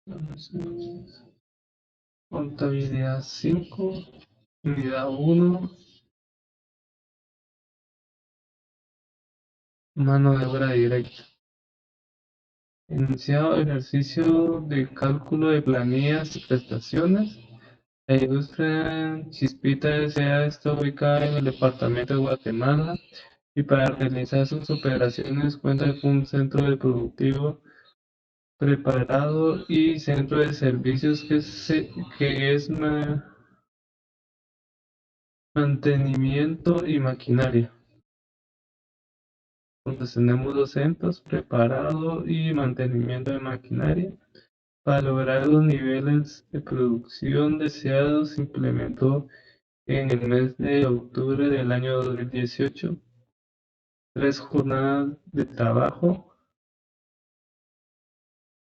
Entonces, contabilidad 5, unidad 1, mano de obra directa. Iniciado ejercicio de cálculo de planillas y prestaciones. La industria Chispita S.A. está ubicada en el departamento de Guatemala y para realizar sus operaciones cuenta con un centro de productivo preparado y centro de servicios que es mantenimiento y maquinaria. Entonces tenemos dos centros, preparado y mantenimiento de maquinaria. Para lograr los niveles de producción deseados, se implementó en el mes de octubre del año 2018 tres jornadas de trabajo,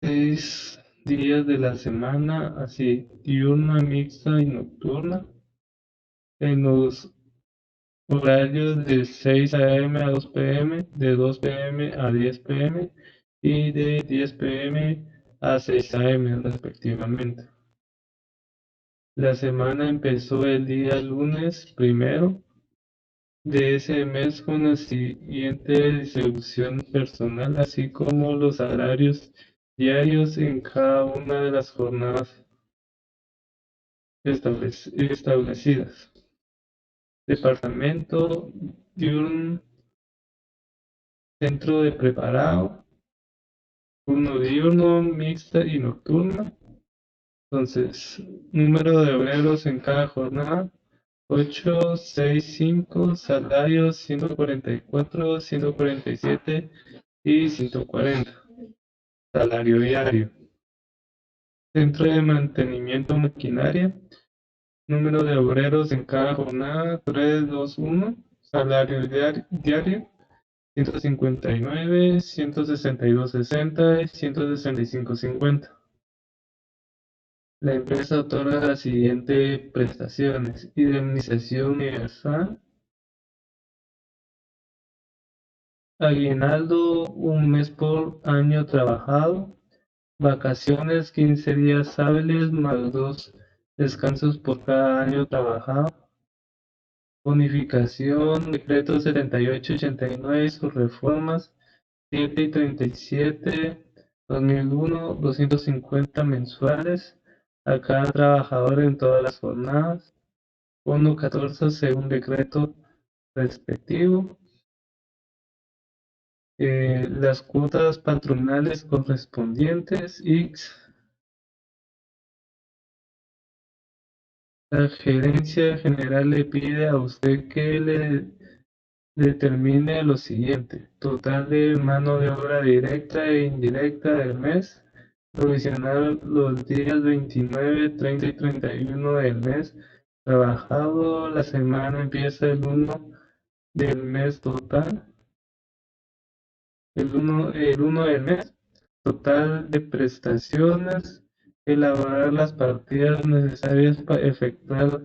6 días de la semana, así diurna, mixta y nocturna, en los horarios de 6 a.m. a 2 p.m., de 2 p.m. a 10 p.m. y de 10 p.m. a 6 a.m. respectivamente. La semana empezó el día lunes 1 de ese mes con la siguiente distribución personal, así como los salarios diarios en cada una de las jornadas establecidas. Departamento diurno, centro de preparado, turno diurno, mixta y nocturna. Entonces, número de obreros en cada jornada, 8, 6, 5, salarios 144, 147 y 140. Salario diario. Centro de mantenimiento maquinaria. Número de obreros en cada jornada, 3, 2, 1. Salario diario, 159, 162,60 y 165,50. La empresa otorga las siguientes prestaciones: indemnización universal, aguinaldo un mes por año trabajado, vacaciones 15 días hábiles más 2 descansos por cada año trabajado, bonificación, decreto 7889 y sus reformas 7 y 37, 2001, 250 mensuales a cada trabajador en todas las jornadas, bono 14 según decreto respectivo, las cuotas patronales correspondientes y la gerencia general le pide a usted que le determine lo siguiente: total de mano de obra directa e indirecta del mes, provisional los días 29, 30 y 31 del mes trabajado. La semana empieza el 1 del mes total, el uno del mes, total de prestaciones, elaborar las partidas necesarias para efectuar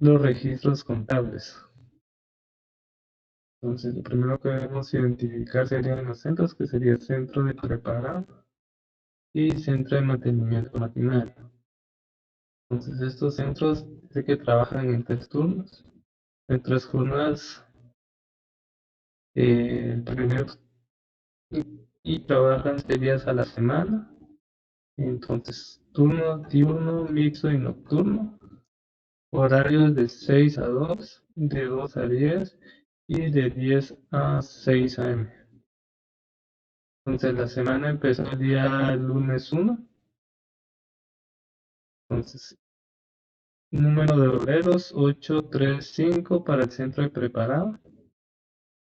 los registros contables. Entonces, lo primero que debemos identificar serían los centros, que sería centro de preparado y centro de mantenimiento maquinaria. Entonces, estos centros sé que trabajan en 3 turnos, en 3 jornadas, primero, y trabajan 6 días a la semana. Entonces, turno diurno, mixto y nocturno, horarios de 6 a 2, de 2 a 10 y de 10 a 6 a.m. Entonces, la semana empezó el día lunes 1. Entonces, número de obreros 835 para el centro de preparado.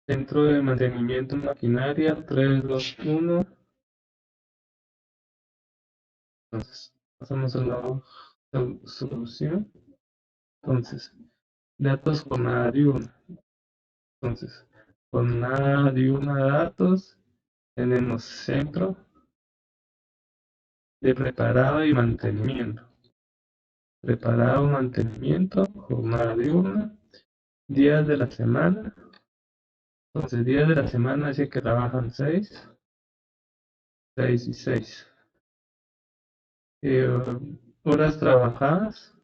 Centro de mantenimiento maquinaria 321. Entonces, pasamos a la solución. Entonces, datos jornada diurna. Entonces, jornada diurna datos. Tenemos centro de preparado y mantenimiento. Preparado, mantenimiento, jornada diurna. Días de la semana. Entonces, días de la semana dice que trabajan 6, 6 y 6. eh, horas trabajadas.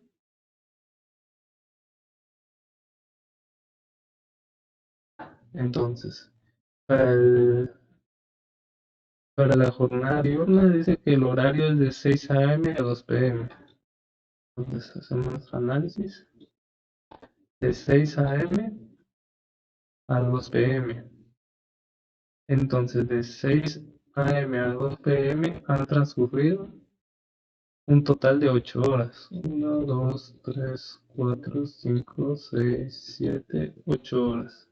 Entonces, para, para la jornada diurna dice que el horario es de 6 a.m. a 2 p.m. Entonces hacemos nuestro análisis de 6 a.m. a 2 p.m. Entonces de 6 a.m. a 2 p.m. han transcurrido un total de 8 horas. 1, 2, 3, 4, 5, 6, 7, 8 horas.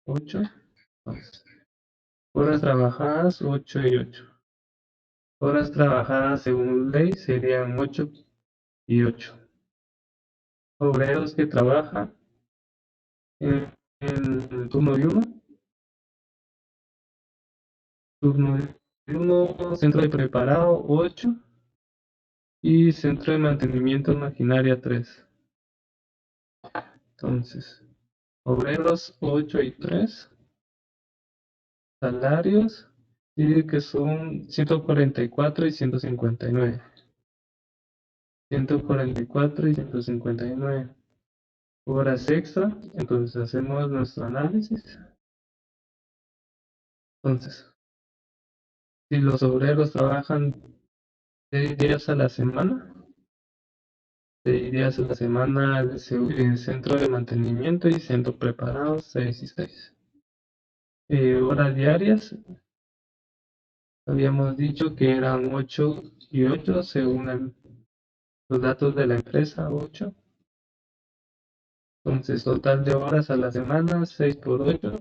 8. Entonces, horas trabajadas, 8 y 8. Horas trabajadas según ley serían 8 y 8. Obreros que trabajan en el turno de uno, centro de preparado 8 y centro de mantenimiento de maquinaria 3. Entonces, obreros 8 y 3, salarios, dice que son 144 y 159. 144 y 159 horas extra. Entonces hacemos nuestro análisis. Entonces, si los obreros trabajan 6 días a la semana, 6 días a la semana el centro de mantenimiento y centro preparado 6 y 6. Horas diarias, habíamos dicho que eran 8 y 8 según los datos de la empresa, 8. Entonces, total de horas a la semana, 6 por 8,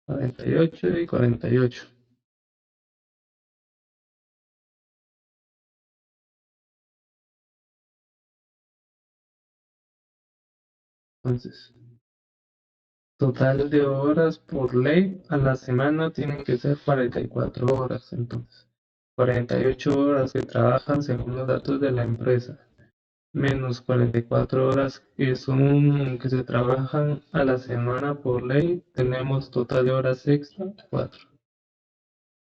48 y 48. Entonces, total de horas por ley a la semana tienen que ser 44 horas. Entonces, 48 horas que trabajan según los datos de la empresa, menos 44 horas que se trabajan a la semana por ley, tenemos total de horas extra 4.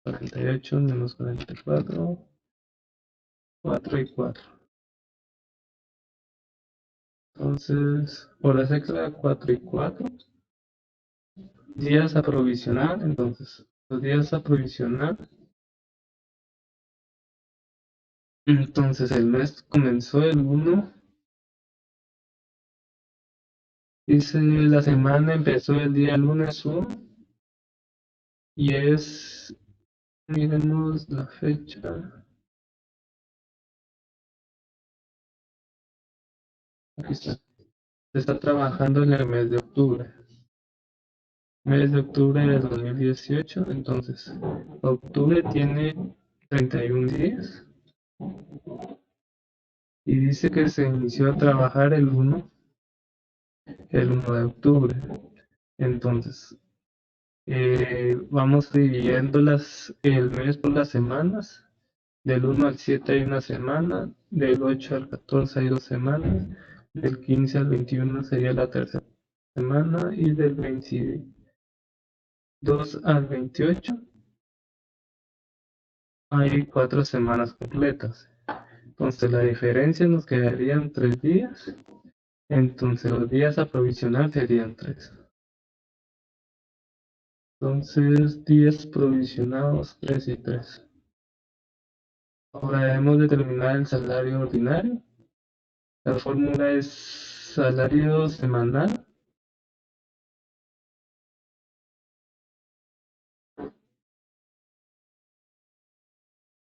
48 menos 44, 4 y 4. Entonces, horas extra 4 y 4. Días a provisionar, entonces, los días a provisionar. Entonces, el mes comenzó el 1. Dice, la semana empezó el día lunes 1 y miremos la fecha. Aquí está. Se está trabajando en el mes de octubre. Mes de octubre del 2018. Entonces, octubre tiene 31 días. Y dice que se inició a trabajar el 1 de octubre. Entonces, vamos dividiendo el mes por las semanas. Del 1 al 7 hay una semana, del 8 al 14 hay 2 semanas, del 15 al 21 sería la tercera semana y del 22 al 28 hay 4 semanas completas. Entonces la diferencia nos quedarían 3 días, entonces los días a provisionar serían 3. Entonces días provisionados 3 y 3. Ahora debemos determinar el salario ordinario. La fórmula es salario semanal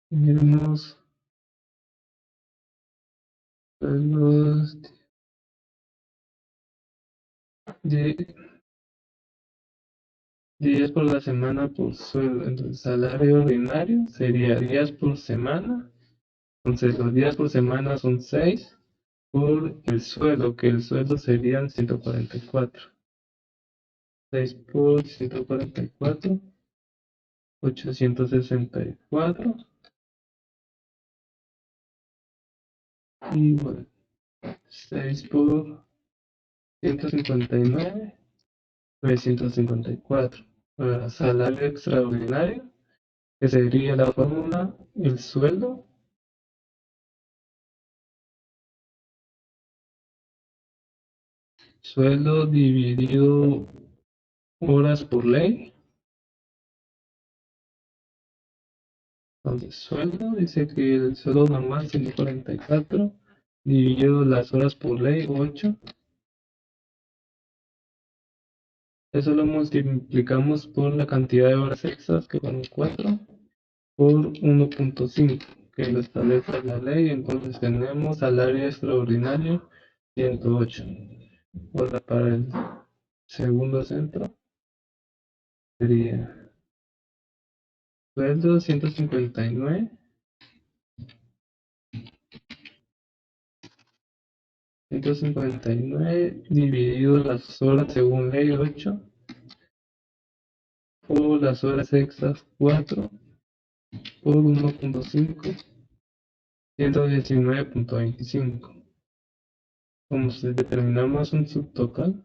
menos los 10 por la semana por sueldo. Entonces, salario ordinario sería días por semana. Entonces, los días por semana son 6 por el sueldo, que el sueldo serían 144. 6 por 144, 864. Y bueno, 6 por 159, 954. Ahora, salario extraordinario, que sería la fórmula, el sueldo dividido horas por ley. Entonces, sueldo, dice que el sueldo normal sería 44, dividido las horas por ley, 8. Eso lo multiplicamos por la cantidad de horas extras, que son 4, por 1.5, que lo establece la ley. Entonces tenemos salario extraordinario 108. Ahora para el segundo centro sería sueldo 159, 159 dividido las horas según ley, 8, por las horas extras, 4, por 1.5, 119.25. Como si determinamos un subtotal,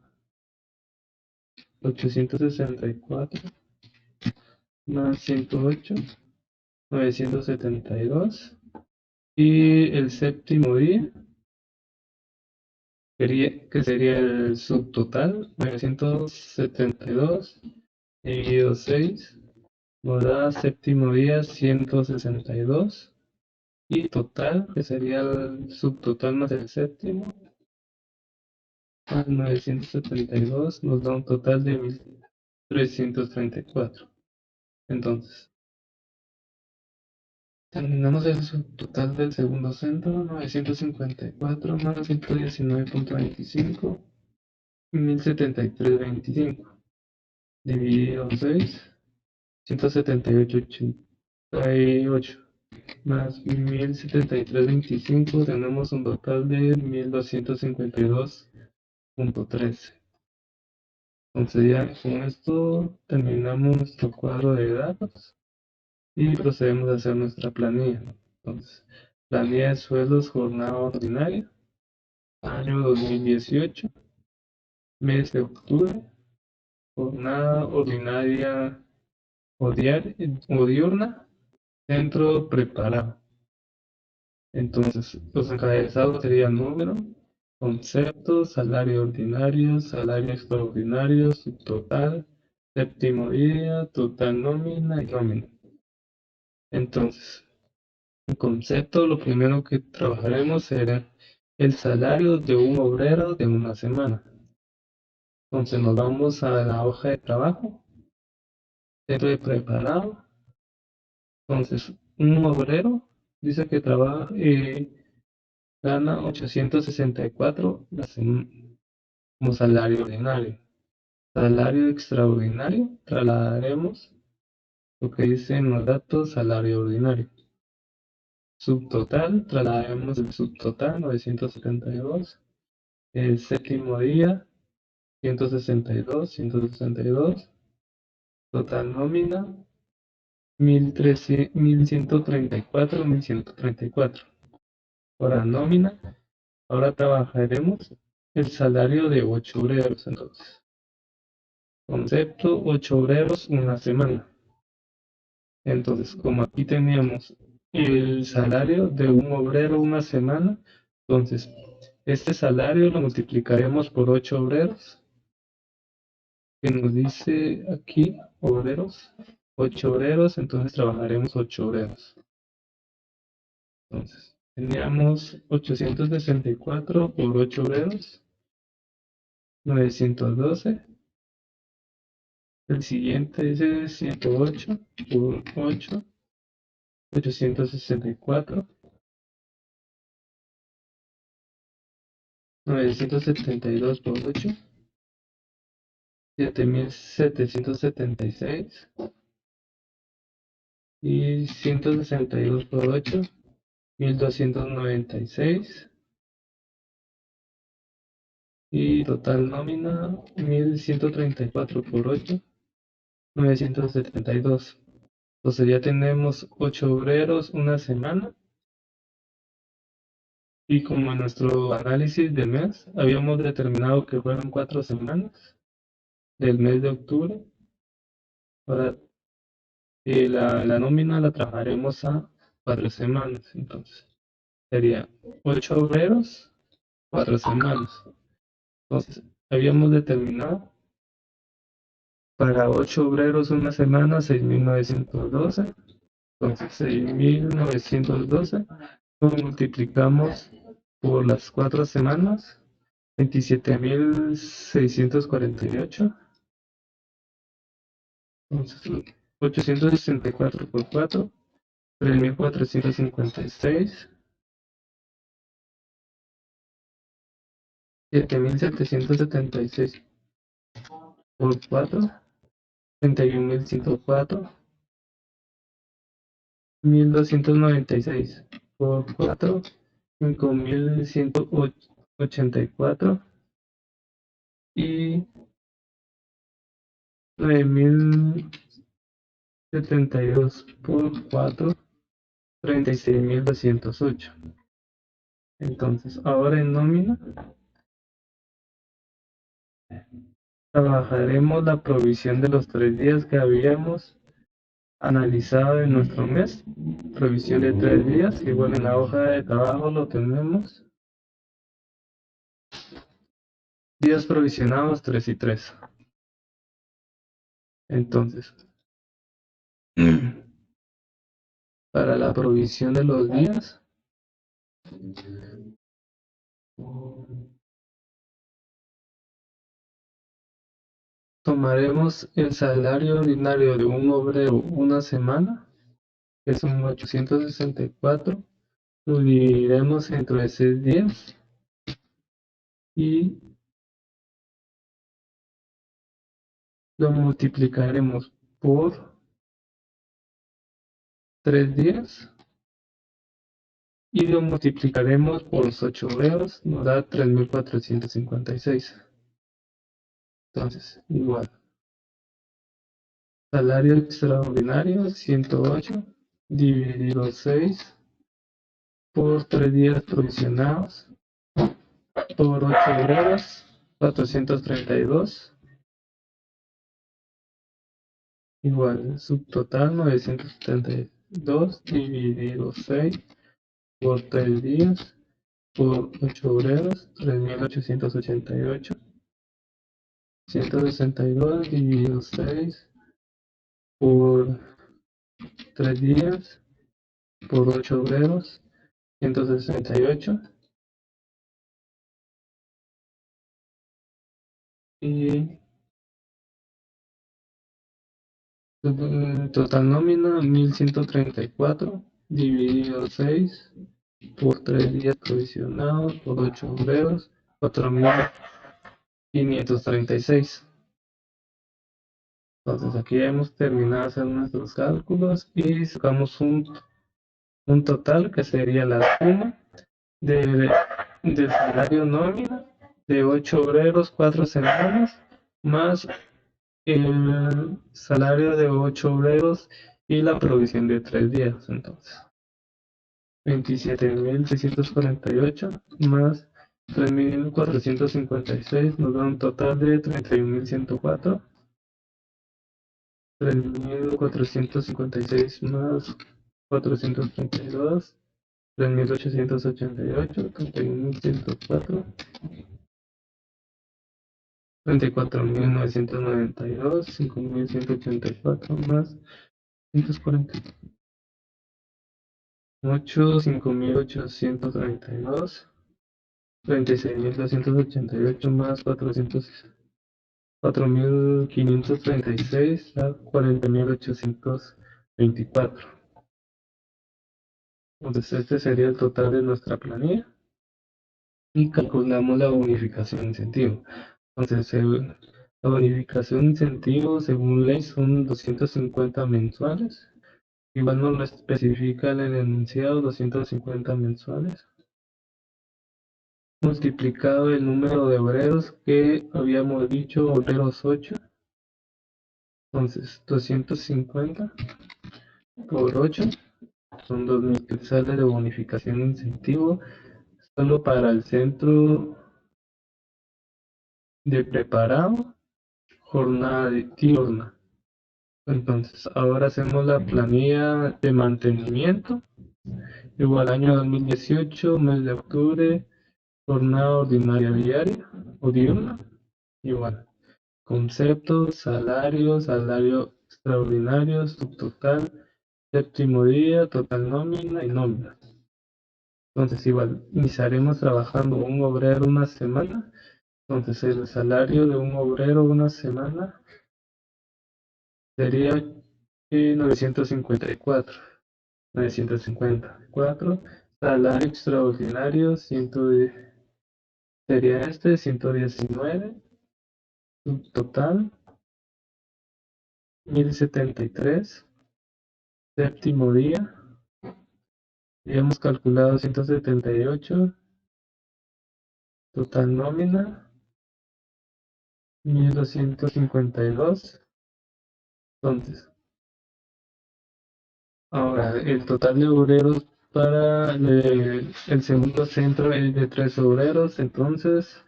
864 más 108, 972. Y el séptimo día, que sería el subtotal, 972 dividido 6, nos da séptimo día 162. Y total, que sería el subtotal más el séptimo, más 972, nos da un total de 1334. Entonces, terminamos el subtotal del segundo centro, 954 más 119.25, 1073.25, dividido 6, 178.88, más 1073.25, tenemos un total de 1252.13. Entonces ya con esto terminamos nuestro cuadro de datos y procedemos a hacer nuestra planilla. Entonces, planilla de sueldos, jornada ordinaria, año 2018, mes de octubre, jornada ordinaria o diurna, centro preparado. Entonces, los encabezados serían número, concepto, salario ordinario, salario extraordinario, subtotal, séptimo día, total nómina y nómina. Entonces, el concepto, lo primero que trabajaremos será el salario de un obrero de una semana. Entonces nos vamos a la hoja de trabajo, centro de preparado. Entonces, un obrero dice que trabaja, gana 864 como salario ordinario. Salario extraordinario, trasladaremos lo que dice en los datos, salario ordinario. Subtotal, trasladaremos el subtotal, 972. El séptimo día, 162, 162. Total nómina, 1134, 1134. Hora nómina. Ahora trabajaremos el salario de 8 obreros. Entonces, concepto, 8 obreros una semana. Entonces, como aquí teníamos el salario de un obrero una semana, entonces este salario lo multiplicaremos por 8 obreros, que nos dice aquí obreros, 8 obreros, entonces trabajaremos 8 obreros. Entonces, teníamos 864 por 8 obreros, 912. El siguiente es 108 por 8, 864. 972 por 8, 7776. Y 162 por 8, 1296. Y total nómina, 1134 por 8, 972. Entonces ya tenemos 8 obreros una semana Y como en nuestro análisis del mes habíamos determinado que fueron 4 semanas del mes de octubre, ahora la nómina la trabajaremos a 4 semanas. Entonces sería 8 obreros, 4 semanas. Entonces habíamos determinado para 8 obreros una semana 6.912. Entonces 6.912 lo multiplicamos por las 4 semanas, 27.648. Entonces 864 por 4, 3.456. 7.776 por 4, 31.104. 1.296 por 4, 5.184. Y 9.072 por 4, 36.208. Entonces, ahora en nómina trabajaremos la provisión de los 3 días que habíamos analizado en nuestro mes. Provisión de 3 días, igual en la hoja de trabajo lo tenemos. Días provisionados 3 y 3. Entonces, para la provisión de los días, tomaremos el salario ordinario de un obrero una semana, que son 864, lo dividiremos entre 6 días y lo multiplicaremos por 3 días y lo multiplicaremos por los 8 obreros, nos da 3.456. Entonces, igual, salario extraordinario 108 dividido 6 por 3 días provisionados por 8 obreros, 432, igual, subtotal 972 dividido 6 por 3 días por 8 obreros, 3.888. 162 dividido 6 por 3 días por 8 obreros, 168. Y total nómina 1.134 dividido 6 por 3 días provisionados por 8 obreros, 4.536. Entonces aquí ya hemos terminado de hacer nuestros cálculos y sacamos un total que sería la suma del salario nómina de 8 obreros 4 semanas más el salario de 8 obreros y la provisión de 3 días. Entonces 27.648 más 3.456 nos da un total de 31.104. 3.456 más 432, 3.888, 31.104, 34.992, 5.184 más 148, 5.832, 36.288 más 4.536 a 40.824. Entonces este sería el total de nuestra planilla y calculamos la bonificación incentivo. Entonces la bonificación incentivo según ley son 250 mensuales. Igual nos lo especifica en el enunciado 250 mensuales. Multiplicado el número de obreros que habíamos dicho, obreros 8. Entonces 250 por 8 son 2.000 quetzales de bonificación incentivo. solo para el centro de preparado, jornada diurna. Entonces, ahora hacemos la planilla de mantenimiento. Igual año 2018, mes de octubre, jornada ordinaria diaria o diurna. Igual. Conceptos, salario, salario extraordinario, subtotal, séptimo día, total nómina y nómina. Entonces, igual, iniciaremos trabajando un obrero una semana. Entonces, el salario de un obrero una semana sería 954. 954. Salario extraordinario, 110, sería 119. Subtotal, 1073. Séptimo día, habíamos calculado 178. Total nómina, 1252. Entonces, ahora el total de obreros para el segundo centro es de 3 obreros. Entonces,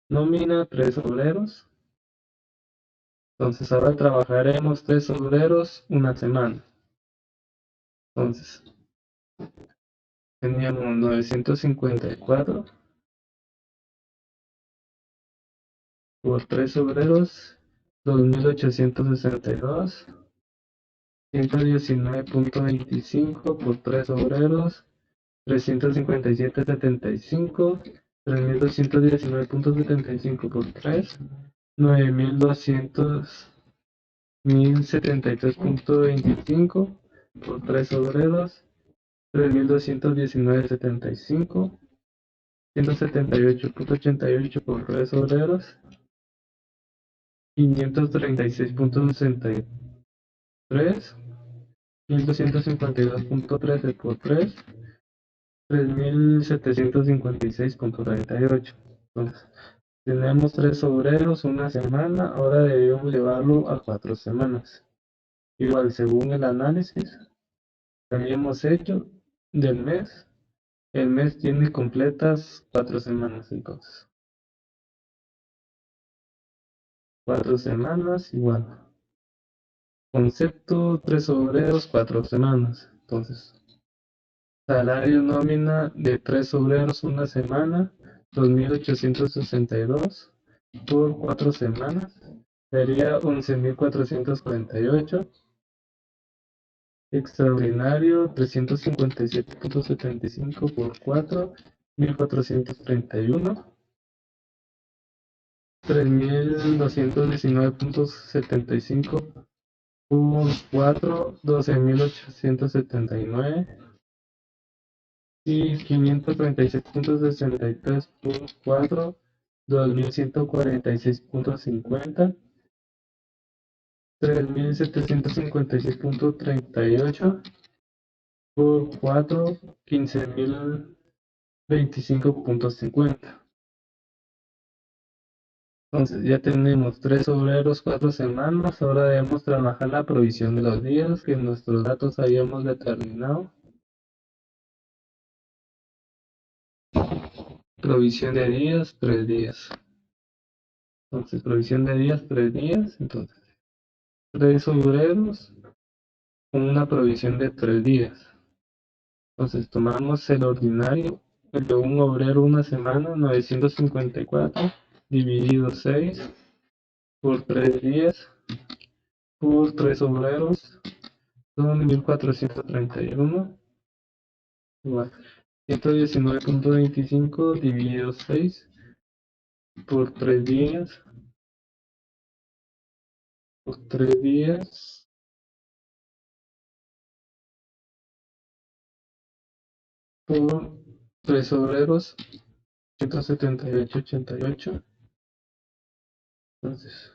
nómina 3 obreros. Entonces, ahora trabajaremos 3 obreros una semana. Entonces, teníamos 954 por 3 obreros, 2862. 119.25 por 3 obreros, 357.75. 3.219.75 por 3, 9.200. 1.073.25 por 3 obreros, 3.219.75. 178.88 por 3 obreros, 536.63. 1.252.13 por 3, 3.756.38. Entonces, tenemos 3 obreros una semana, ahora debemos llevarlo a 4 semanas. Igual, según el análisis que habíamos hecho del mes, el mes tiene completas 4 semanas. Entonces, 4 semanas igual. Concepto, 3 obreros, 4 semanas. Entonces, salario nómina de 3 obreros una semana, 2.862 por 4 semanas, sería 11.448. Extraordinario, 357.75 por 4, 1.431. 3.219.75 por 4, 12.879. Y 536.63 por 4, 2.146.50. 3.756.38 por 4, 15.025.50. Entonces ya tenemos 3 obreros, 4 semanas. Ahora debemos trabajar la provisión de los días que en nuestros datos habíamos determinado. Provisión de días, 3 días. Entonces, provisión de días, 3 días. Entonces, 3 obreros con una provisión de 3 días. Entonces, tomamos el ordinario, el de un obrero una semana, 954, dividido 6 por 3 días, por 3 obreros, son 1.431. Igual, 119.25 dividido 6 por 3 días, por 3 días, por 3 obreros, 178.88. Entonces,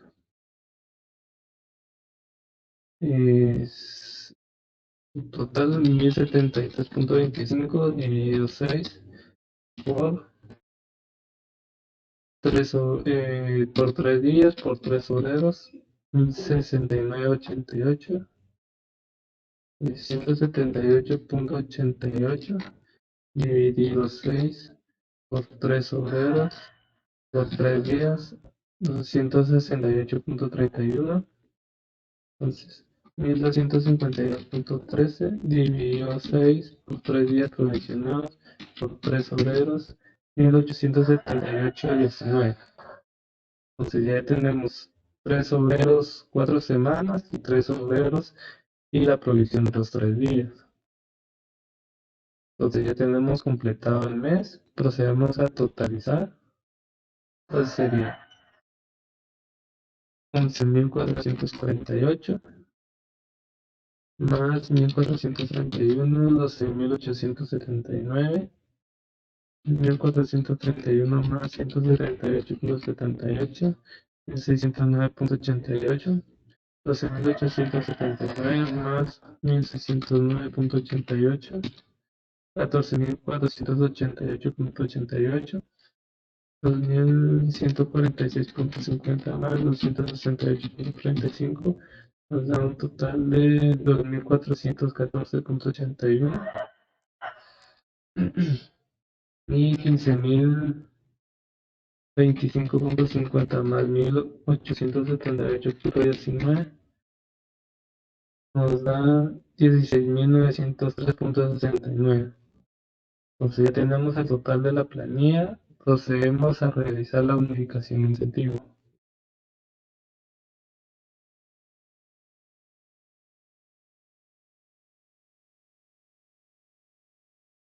es total 1.073.25 dividido 6 por 3, por 3 días, por 3 obreros, 1.069.88. 178.88 dividido 6 por 3 obreros por 3 días, 268.31. Entonces, 1252.13 dividido 6 por 3 días provisionados por 3 obreros, 1878.19. Entonces ya tenemos 3 obreros 4 semanas y 3 obreros y la provisión de los 3 días. Entonces ya tenemos completado el mes. Procedemos a totalizar. Entonces sería 11.448 más 1.431, 12.879, 1.431 más 178.78, 1.609.88, 12.879 más 1.609.88, 14.488.88, 2.146.50 más 268.35, nos da un total de 2.414.81 y 15.025.50 más 1.878.19 nos da 16.903.69. Entonces ya tenemos el total de la planilla. Procedemos a realizar la unificación incentiva.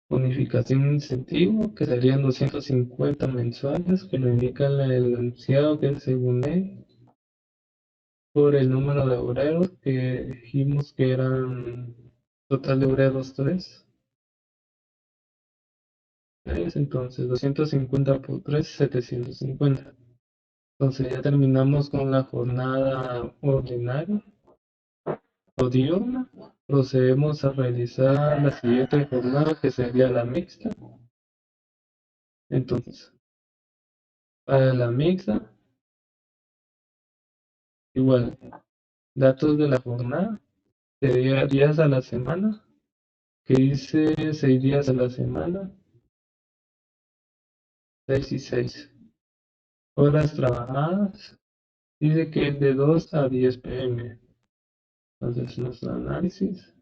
Unificación incentivo, que serían 250 mensuales, que lo indica el enunciado que es según ley, por el número de obreros, que dijimos que eran total de obreros 3. Entonces 250 por 3, 750. Entonces ya terminamos con la jornada ordinaria o diurna. Procedemos a realizar la siguiente jornada, que sería la mixta. Entonces, para la mixta, igual, datos de la jornada, sería días a la semana, que dice 6 días a la semana, 6 y 6. Horas trabajadas, dice que es de 2 a 10 pm. Entonces, nuestro análisis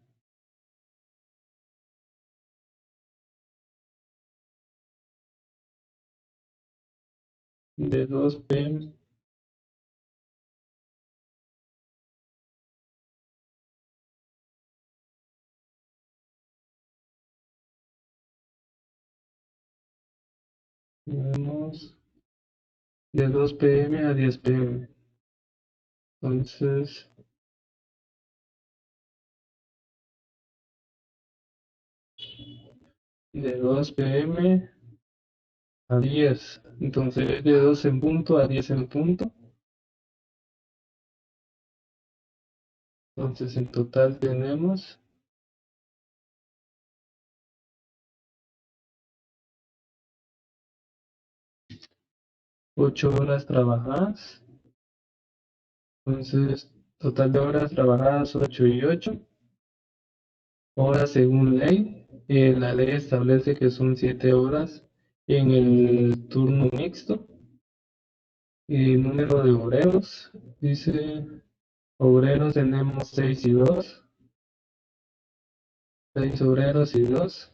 de 2 pm tenemos de 2 pm a 10 pm. Entonces, de 2 pm a 10. Entonces, de 2 en punto a 10 en punto. Entonces, en total tenemos 8 horas trabajadas. Entonces, total de horas trabajadas 8 y 8. Horas según ley. La ley establece que son 7 horas en el turno mixto. Número de obreros. Dice, obreros tenemos 6 y 2. 6 obreros y 2.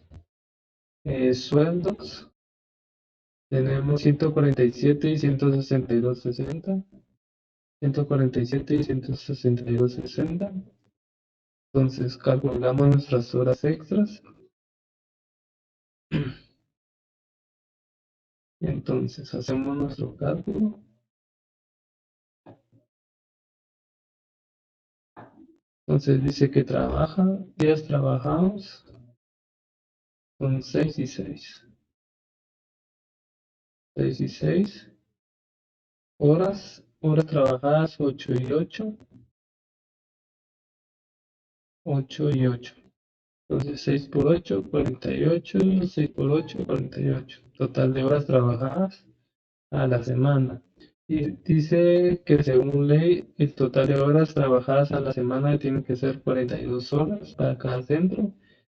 Sueldos. Tenemos 147 y 162.60. 147 y 162.60. Entonces calculamos nuestras horas extras. Entonces hacemos nuestro cálculo. Entonces dice que días trabajados son 6 y 6. 6 y 6. Horas trabajadas 8 y 8. 8 y 8. Entonces 6 por 8, 48. 6 por 8, 48. Total de horas trabajadas a la semana. Y dice que según ley, el total de horas trabajadas a la semana tiene que ser 42 horas para cada centro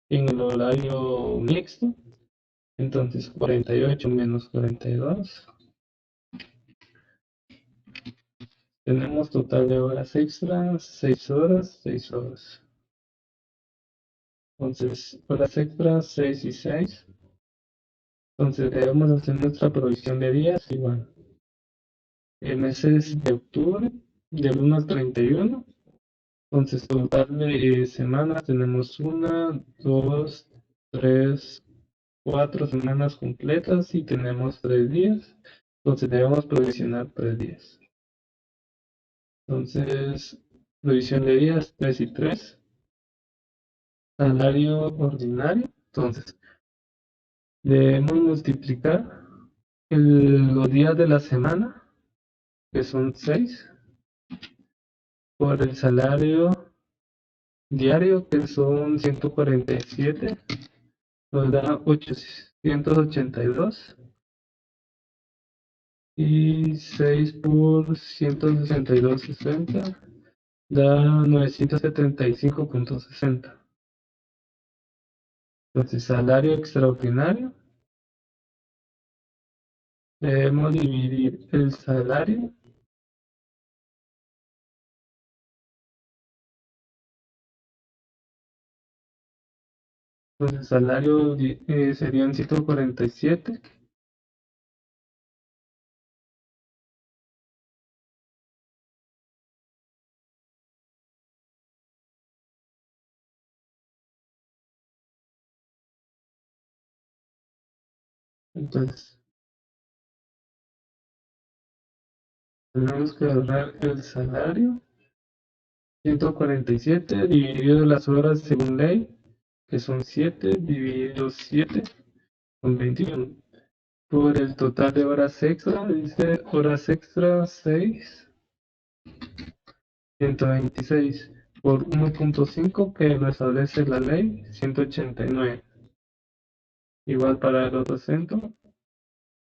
en el horario mixto. Entonces 48 menos 42. Tenemos total de horas extras, 6 horas, 6 horas. Entonces, horas extras, 6 y 6. Entonces debemos hacer nuestra provisión de días igual. En meses de octubre, del 1 al 31. Entonces, total de semanas tenemos 1, 2, 3, 4 semanas completas y tenemos 3 días. Entonces debemos provisionar 3 días. Entonces, provisión de días 3 y 3. Salario ordinario. Entonces, debemos multiplicar los días de la semana, que son 6, por el salario diario, que son 147, nos da 882. Y 6 por 162,60 da 975,60. Entonces, salario extraordinario, debemos dividir el salario. Entonces, salario serían 147. Entonces, tenemos que ahorrar el salario, 147 dividido las horas según ley, que son 7 dividido 7, son 21. Por el total de horas extra, dice horas extra 6, 126. Por 1.5 que lo establece la ley, 189. Igual para el otro centro,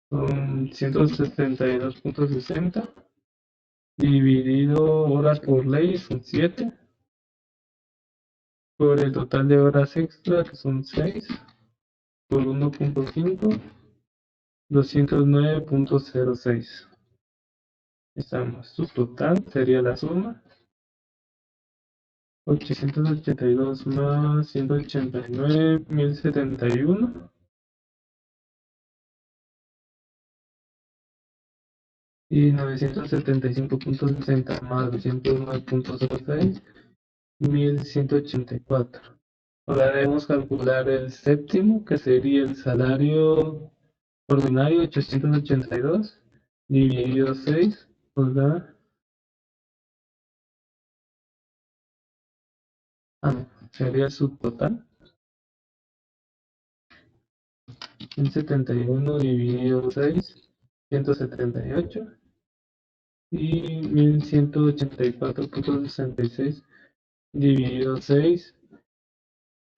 son 172,60. Dividido horas por ley, son 7. Por el total de horas extra, que son 6. Por 1.5, 209,06. Estamos. Su total sería la suma 882 más 189, 1071. Y 975,60 más 209,06, 1184. Ahora debemos calcular el séptimo, que sería el salario ordinario, 882 dividido 6, nos da, sería el subtotal, 171 dividido 6, 178. Y 1184,66 dividido 6,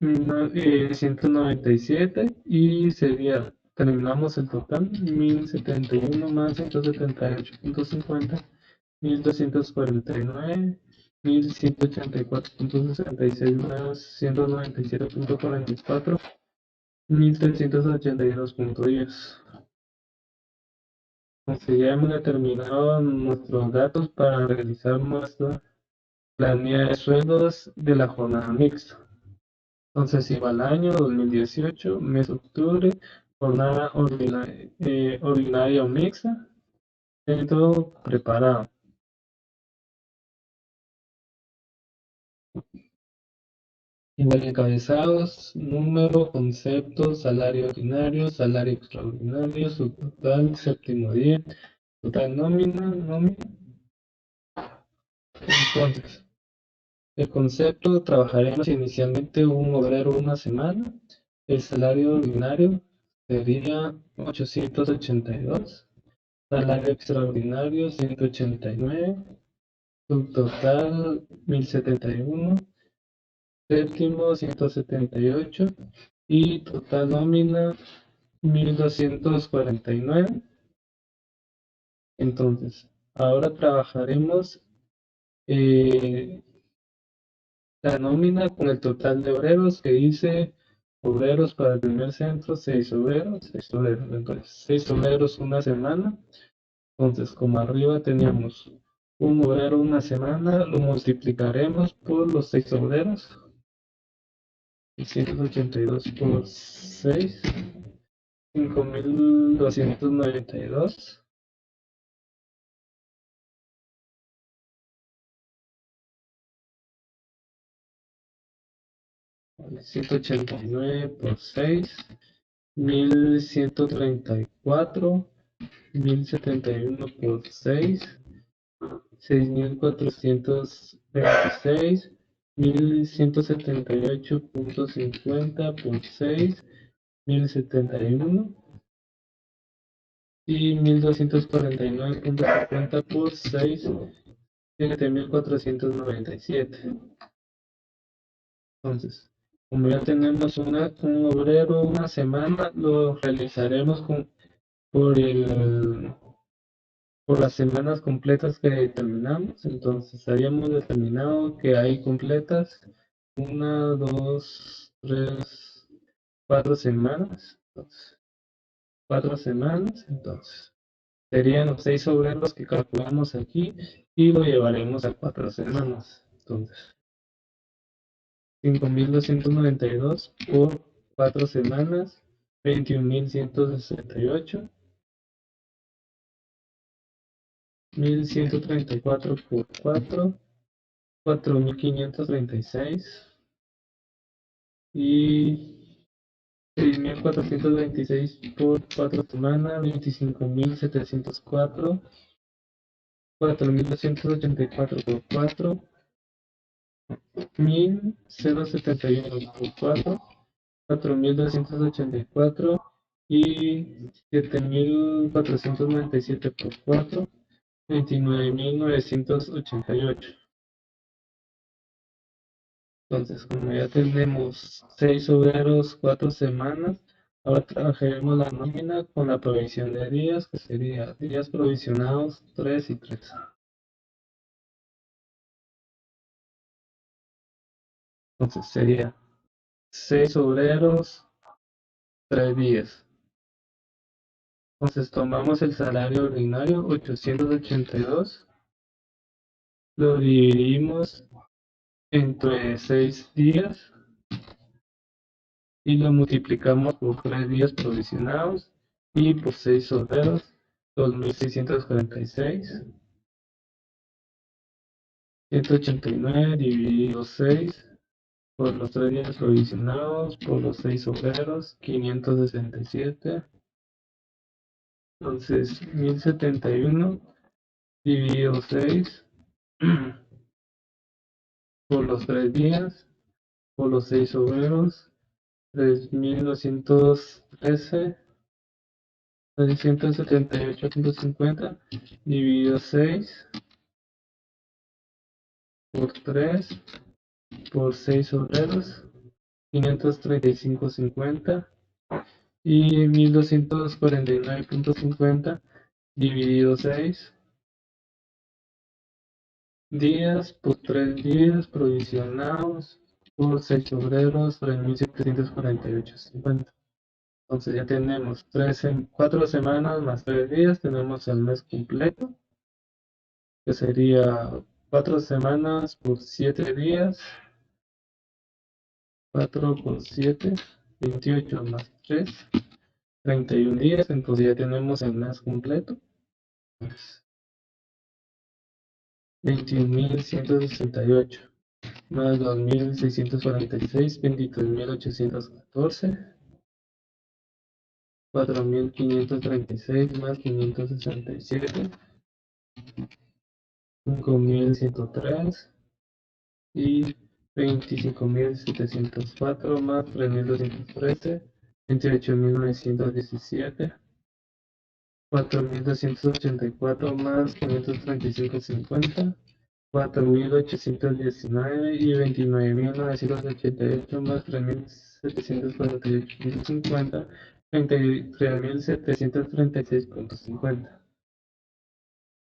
197. Y sería, terminamos el total, 1071 más 178,50, 1249, 1184,66 más 197,44, 1382,10. Así ya hemos determinado nuestros datos para realizar nuestra planilla de sueldos de la jornada mixta. Entonces, si va al año 2018, mes de octubre, jornada ordinaria o mixta, todo preparado. Igual encabezados, número, concepto, salario ordinario, salario extraordinario, subtotal, séptimo día, total nómina. Entonces, el concepto, trabajaremos inicialmente un obrero una semana. El salario ordinario sería 882. Salario extraordinario 189. Subtotal 1071. Séptimo 178. Y total nómina 1249. Entonces, ahora trabajaremos la nómina con el total de obreros, que dice obreros para el primer centro, 6 obreros, 6 obreros. Entonces, 6 obreros una semana. Entonces, como arriba teníamos un obrero una semana, lo multiplicaremos por los 6 obreros. 682 por 6, 5292. 189 por 6, 1134, 1071 por 6, 6426, 1178.50 por 6, 1071 y 1249.50 por 6, 7497. Entonces, como ya tenemos un obrero una semana, lo realizaremos por por las semanas completas que determinamos. Entonces, habíamos determinado que hay completas 1, 2, 3, 4 semanas. Entonces, 4 semanas. Entonces, serían los 6 obreros que calculamos aquí y lo llevaremos a 4 semanas. Entonces, 5292 por 4 semanas, 21.168, 1134 por 4, 4536 y 6426 por 4 semanas, 25.704, 4284 por 4, 1071 por 4, 4284 y 7497 por 4, 29.988. Entonces, como ya tenemos 6 obreros, 4 semanas, ahora trabajaremos la nómina con la provisión de días, que sería días provisionados 3 y 3. Entonces sería 6 obreros, 3 días. Entonces tomamos el salario ordinario, 882, lo dividimos entre 6 días y lo multiplicamos por 3 días provisionados y por 6 obreros, 2646. 189 dividido 6 por los 3 días provisionados por los 6 obreros, 567. Entonces, 1071 dividido 6 por los 3 días por los 6 obreros, 3213, 678.50 dividido 6 por 3 por 6 obreros, 535.50 y 1249.50 dividido 6 días por 3 días provisionados por 6 obreros, 3.748.50. Entonces ya tenemos 4 semanas más 3 días, tenemos el mes completo, que sería 4 semanas por 7 días, 4 por 7, 28 más 3, 31 días, entonces ya tenemos el mes completo. 21.168 más 2.646, 23.814, 4.536 más 567, 5.103 y 25.704 más 3.213, 28.917, 4.284 más 535.50, 4.819 y 29.988 más 3.748.50, 33.736.50.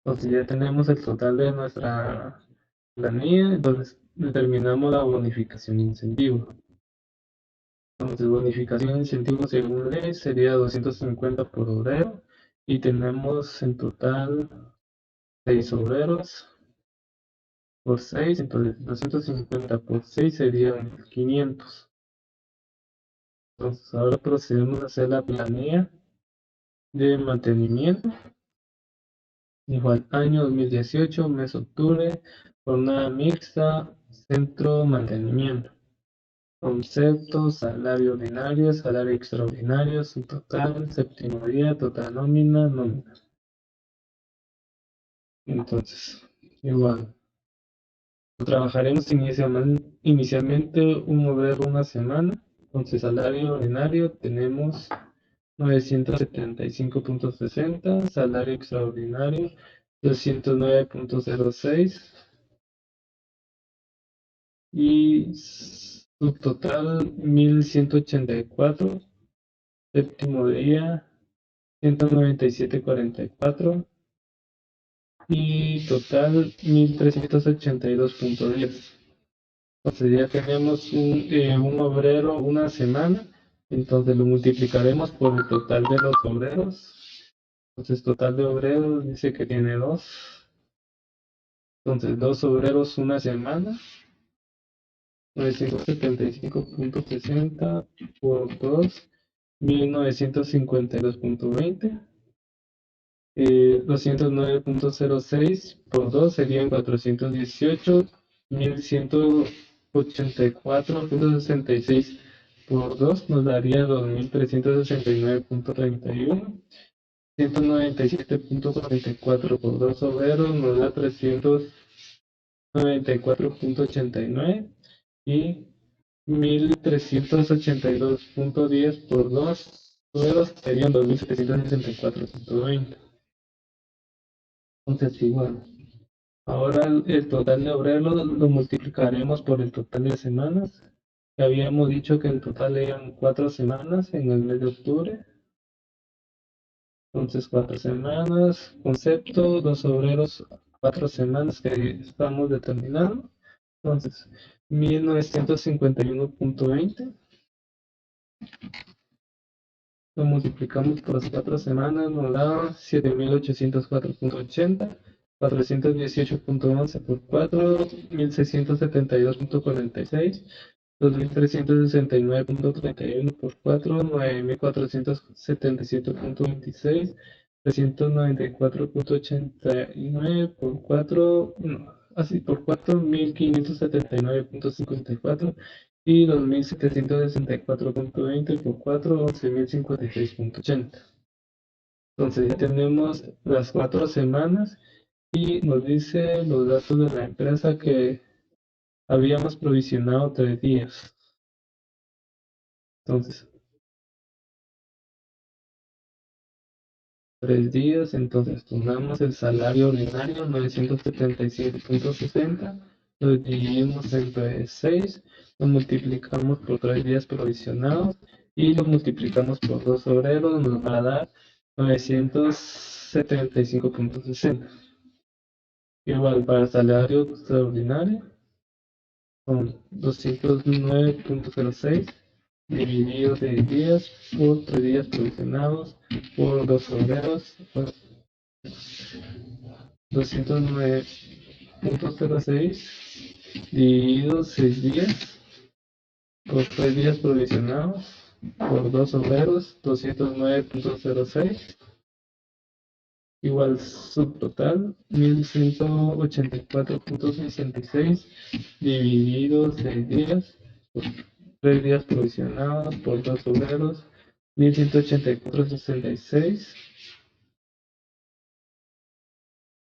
Entonces ya tenemos el total de nuestra planilla, entonces determinamos la bonificación incentivo. Entonces, bonificación de incentivos según ley sería 250 por obrero y tenemos en total 6 obreros por 6, entonces 250 por 6 serían 500. Entonces, ahora procedemos a hacer la planilla de mantenimiento. Igual, año 2018, mes octubre, jornada mixta, centro mantenimiento. Concepto, salario ordinario, salario extraordinario, subtotal, séptimo día, total nómina, nómina. Entonces, igual, trabajaremos inicialmente un obrero una semana. Entonces, salario ordinario tenemos 975.60, salario extraordinario 209.06 y subtotal 1184, séptimo día 197.44 y total 1382.10. Entonces ya tenemos un obrero una semana, entonces lo multiplicaremos por el total de los obreros. Entonces total de obreros dice que tiene dos. Entonces dos obreros una semana, 975.60 por 2, 1952.20. 209.06 por 2 serían 418, 1184.66 por 2 nos daría 2369.31, 197.44 por 2 obreros nos da 394.89 y 1382.10 por 2 obreros serían 2764.20. Entonces, igual. Ahora el total de obreros lo multiplicaremos por el total de semanas. Que habíamos dicho que en total eran 4 semanas en el mes de octubre. Entonces, 4 semanas, concepto, dos obreros, 4 semanas que estamos determinando. Entonces, 1951.20 lo multiplicamos por las 4 semanas, nos da 7804.80. 418.11 por 4, 1672.46, 2369.31 por 4, 9477.26, 394.89 por 4, no, así por 4, 1579.54 y 2764.20 por 4, 11.056.80. Entonces ya tenemos las 4 semanas y nos dice los datos de la empresa que habíamos provisionado 3 días. Entonces, 3 días, entonces pongamos el salario ordinario 977.60, lo dividimos entre 6, lo multiplicamos por 3 días provisionados y lo multiplicamos por 2 obreros, nos va a dar 975.60. Igual para el salario extraordinario son 209.06 dividido 6 días por 3 días provisionados por 2 obreros, 209.06 dividido 6 días por 3 días provisionados por 2 obreros, 209.06 igual subtotal 1184.66 dividido 6 días por 3 días provisionados por 2 obreros, 1184.66,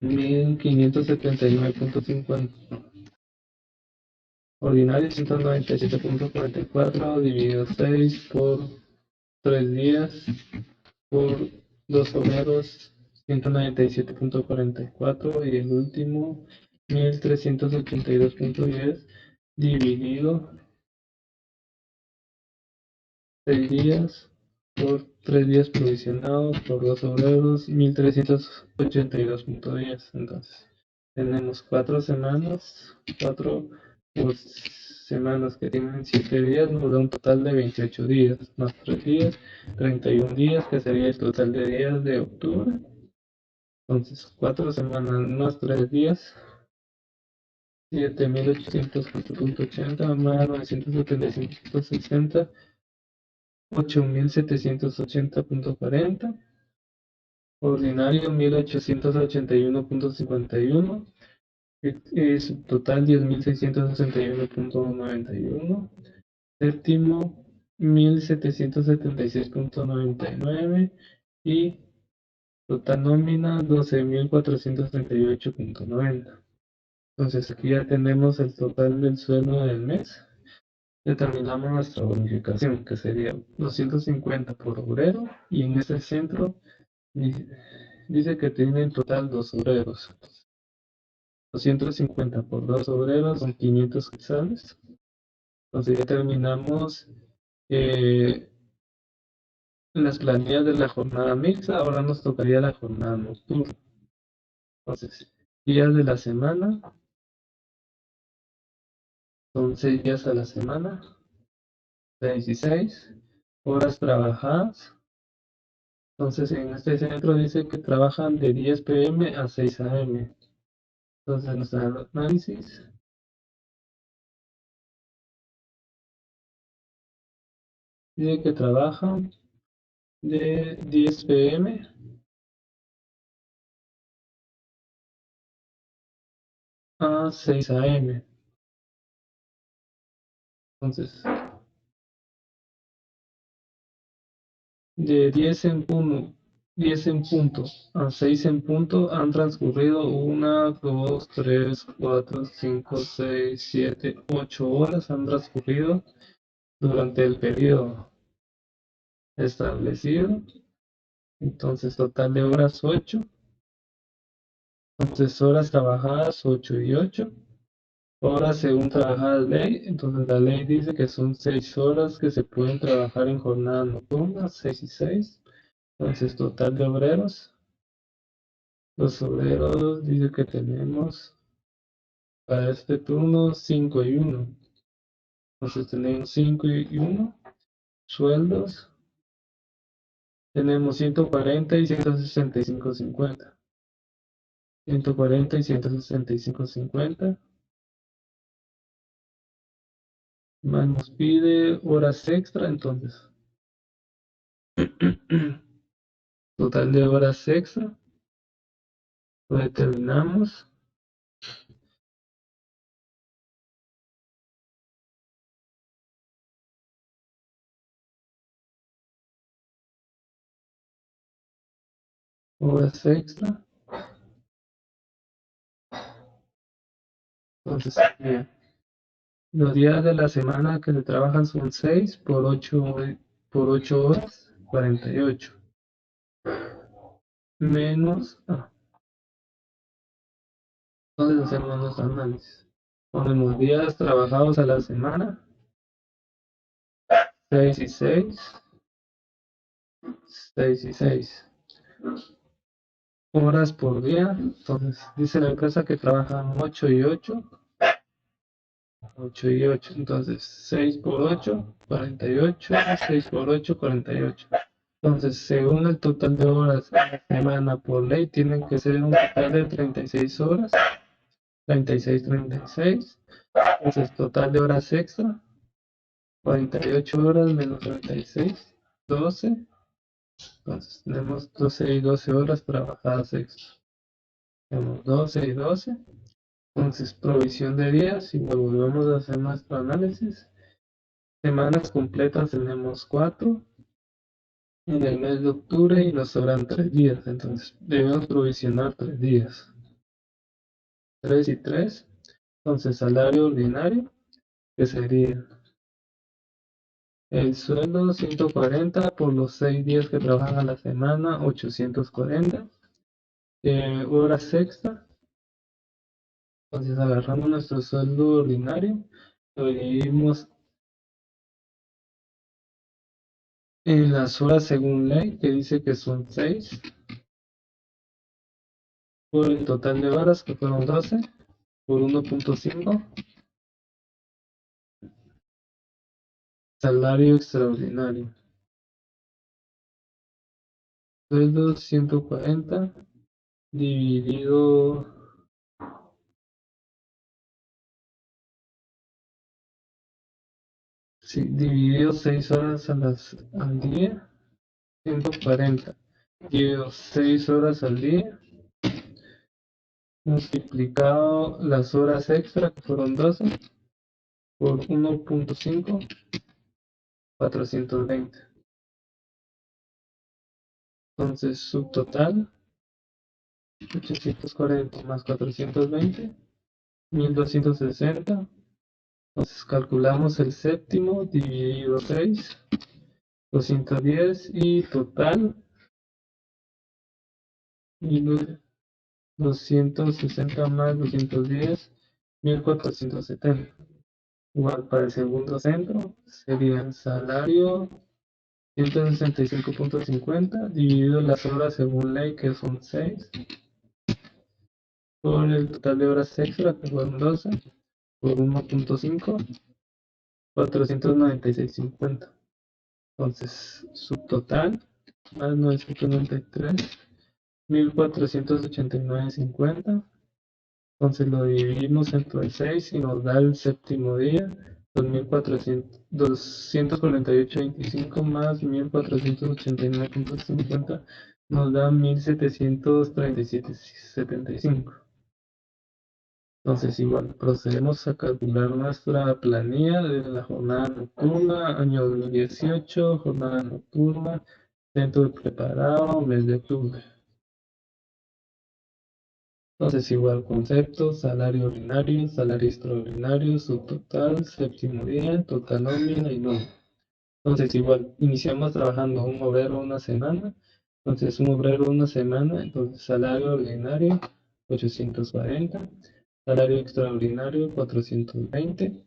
1579.50. Ordinario 197.44 dividido 6 por 3 días por 2 obreros, 197.44 y el último 1382.10 dividido 6 días por 3 días provisionados por 2 obreros, 1382.10. Entonces, tenemos 4 semanas, 4 por semanas que tienen 7 días nos da un total de 28 días, más 3 días, 31 días, que sería el total de días de octubre. Entonces, 4 semanas más 3 días, 7.800.80 más 975.60, 8.780.40. Ordinario 1881.51. Es total 10.661.91. Séptimo 1.776.99. Y total nómina 12.438.90. Entonces aquí ya tenemos el total del sueldo del mes. Determinamos nuestra bonificación, que sería 250 por obrero, y en este centro dice que tiene en total 2 obreros. 250 por 2 obreros son 500 quetzales. Entonces ya terminamos las planillas de la jornada mixta. Ahora nos tocaría la jornada nocturna. Entonces, días de la semana son 6 días a la semana, 6 y 6. Horas trabajadas. Entonces en este centro dice que trabajan de 10 p.m. a 6 a.m. Entonces nuestro análisis dice que trabajan de 10 p.m. a 6 a.m. Entonces, de 10 en punto a 6 en punto han transcurrido 1, 2, 3, 4, 5, 6, 7, 8 horas han transcurrido durante el periodo establecido. Entonces, total de horas 8. Entonces, horas trabajadas 8 y 8. Horas según trabajada ley. Entonces, la ley dice que son 6 horas que se pueden trabajar en jornada nocturna, 6 y 6. Entonces, total de obreros. Los obreros dice que tenemos para este turno 5 y 1. Entonces tenemos 5 y 1. Sueldos. Tenemos 140 y 165.50. 140 y 165.50. Más nos pide horas extra, entonces. Total de horas extra. Lo determinamos. Horas extra. Entonces, bien. Los días de la semana que se trabajan son 6 por 8 horas, 48. Menos, entonces hacemos nuestro análisis. Ponemos días trabajados a la semana, 6 y 6, 6 y 6. Horas por día, entonces dice la empresa que trabajan 8 y 8, 8 y 8, entonces 6 por 8, 48, 6 por 8, 48. Entonces, según el total de horas a la semana por ley, tienen que ser un total de 36 horas, 36, 36. Entonces, total de horas extra, 48 horas menos 36, 12. Entonces, tenemos 12 y 12 horas trabajadas extra. Tenemos 12 y 12. Entonces, provisión de días, y volvemos a hacer nuestro análisis. Semanas completas tenemos 4 en el mes de octubre y nos sobran 3 días. Entonces, debemos provisionar 3 días. 3 y 3. Entonces, salario ordinario, que sería el sueldo 140 por los 6 días que trabajan a la semana, 840. Horas extra. Entonces agarramos nuestro sueldo ordinario, lo dividimos en las horas según ley, que dice que son 6, por el total de horas, que fueron 12, por 1.5. Salario extraordinario. Sueldo 140 dividido, sí, dividido 6 horas al día, 140. Dividido 6 horas al día, multiplicado las horas extra, que fueron 12, por 1.5, 420. Entonces, subtotal, 840 más 420, 1260. Entonces, calculamos el séptimo dividido 6, 210, y total, 1260 más 210, 1470. Igual para el segundo centro sería el salario 165.50 dividido las horas según ley, que son 6, por el total de horas extra, que fueron 12, por 1.5, 496.50. Entonces, subtotal más 993, 1489.50. Entonces lo dividimos entre 6 y nos da el séptimo día, 2400, 248.25 más 1489.50 nos da 1737.75. Entonces igual procedemos a calcular nuestra planilla de la jornada nocturna, año 2018, jornada nocturna, centro preparado, mes de octubre. Entonces igual concepto, salario ordinario, salario extraordinario, subtotal, séptimo día, total nómina y nómina. Entonces igual iniciamos trabajando un obrero una semana. Entonces un obrero una semana, entonces salario ordinario 840, salario extraordinario 420,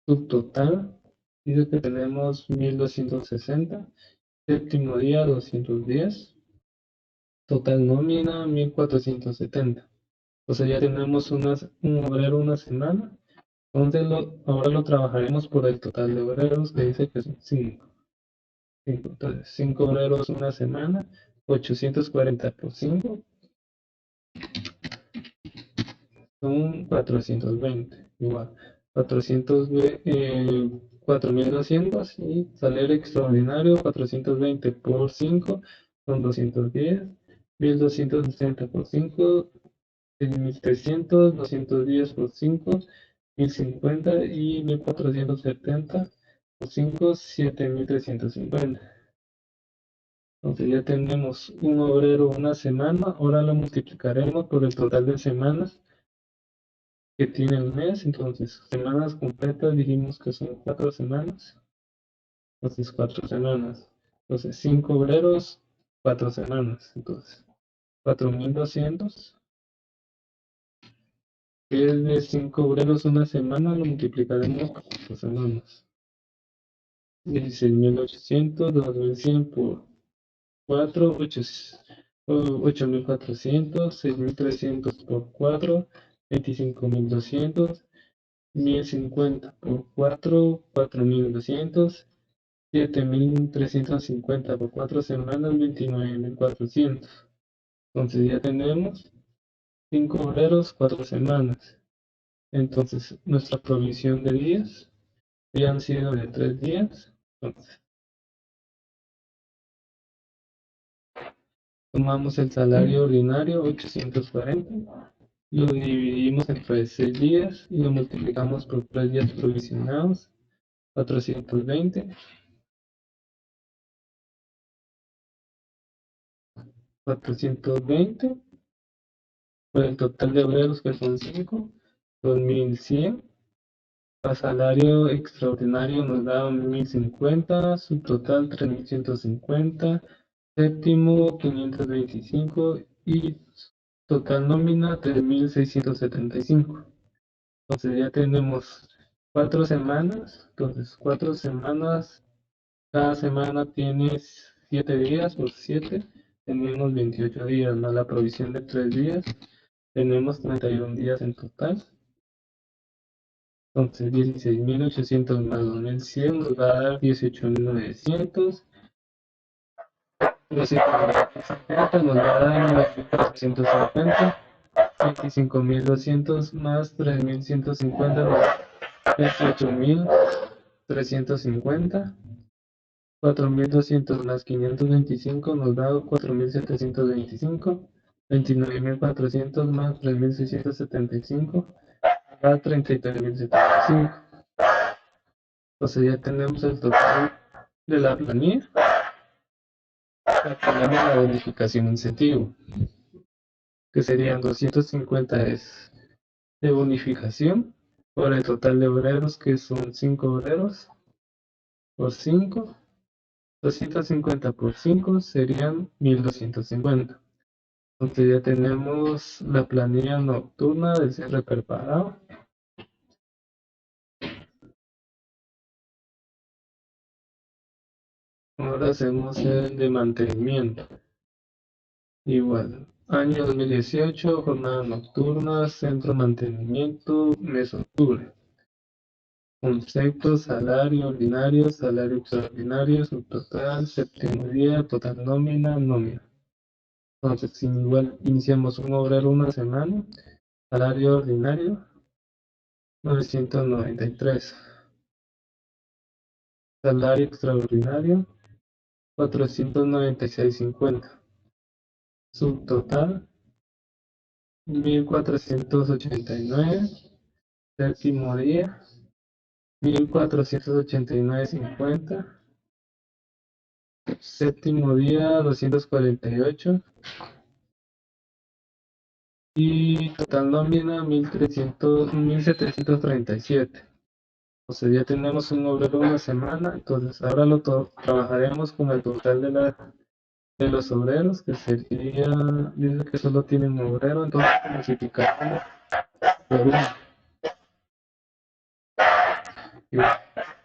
subtotal dice que tenemos 1260, séptimo día 210, total nómina 1470. O sea, ya tenemos un obrero una semana. Entonces ahora lo trabajaremos por el total de obreros, que dice que son 5. Entonces, 5 obreros una semana, 840 por 5 son 420. Igual, 4.200, y salario extraordinario 420 por 5 son 210. 1.260 por 5, 6.300, 210 por 5, 1.050, y 1.470 por 5, 7.350. Entonces ya tenemos un obrero una semana. Ahora lo multiplicaremos por el total de semanas que tiene el mes. Entonces, semanas completas dijimos que son 4 semanas. Entonces, 4 semanas. Entonces, 5 obreros, 4 semanas. Entonces, 4.200, que es de 5 obreros una semana, lo multiplicaremos por 4 semanas. 16.800, 2.100 por 4, 8.400, 6.300 por 4, 25.200, 1.050 por 4, 4.200, 7.350 por 4 semanas, 29.400. Entonces ya tenemos 5 obreros, 4 semanas. Entonces nuestra provisión de días ya han sido de 3 días. Entonces, tomamos el salario ordinario 840, lo dividimos entre 6 días y lo multiplicamos por 3 días provisionados, 420. 420 por el total de obreros, que son 5, 2.100. A salario extraordinario nos da 1.050, subtotal 3.150, séptimo 525, y total nómina 3.675. Entonces ya tenemos 4 semanas. Entonces 4 semanas, cada semana tiene 7 días por 7. Tenemos 28 días más la provisión de 3 días. Tenemos 31 días en total. Entonces 16.800 más 2.100 nos va a dar 18.900. Los 50 nos va a dar 9.450. 25.200 más 3.150 nos da 28.350. 4.200 más 525 nos da 4.725. 29.400 más 3.675 da 33.075. Entonces ya tenemos el total de la planilla. Tenemos la bonificación incentivo, que serían 250 es de bonificación por el total de obreros, que son 5 obreros por 5. 250 por 5 serían 1.250. Entonces ya tenemos la planilla nocturna de cierre preparado. Ahora hacemos el de mantenimiento. Igual, año 2018, jornada nocturna, centro de mantenimiento, mes octubre. Concepto, salario ordinario, salario extraordinario, subtotal, séptimo día, total nómina, nómina. Entonces, igual iniciamos un obrero una semana, salario ordinario, 993. Salario extraordinario, 496.50. Subtotal, 1.489. Séptimo día, 1.489.50. Séptimo día, 248. Y total nómina, 1.737. O sea, ya tenemos un obrero una semana. Entonces ahora trabajaremos con el total de los obreros, que sería, dice que solo tienen un obrero, entonces multiplicamos por 1.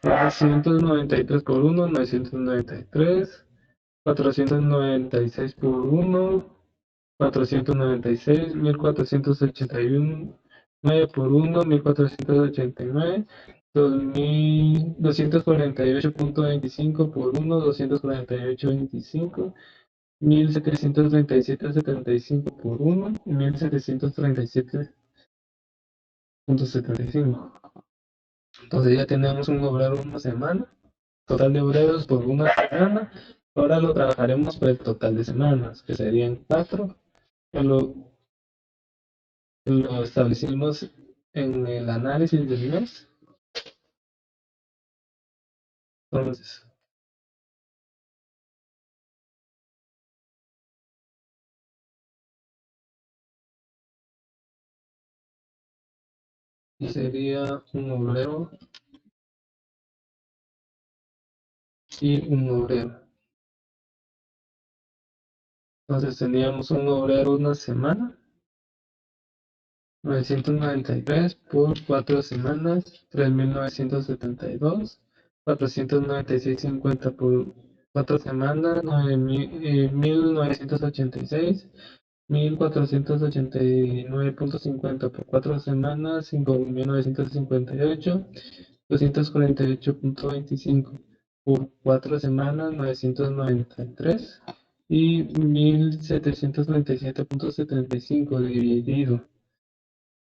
993 por 1, 993. 496 por 1, 496. 1.481. 9 por 1, 1.489. 2.248.25 por 1, 248.25. 1.737.75 por 1, 1.737.75. Entonces ya tenemos un obrero una semana, total de obreros por una semana. Ahora lo trabajaremos por el total de semanas, que serían 4. Lo establecimos en el análisis del mes. Entonces, sería un obrero y un obrero. Entonces teníamos un obrero una semana, 993 por 4 semanas, 3.972. 496.50 por 4 semanas, 1.986. 1.489.50 por 4 semanas, 5.958. 248.25 por 4 semanas, 993. Y 1.737.75 dividido,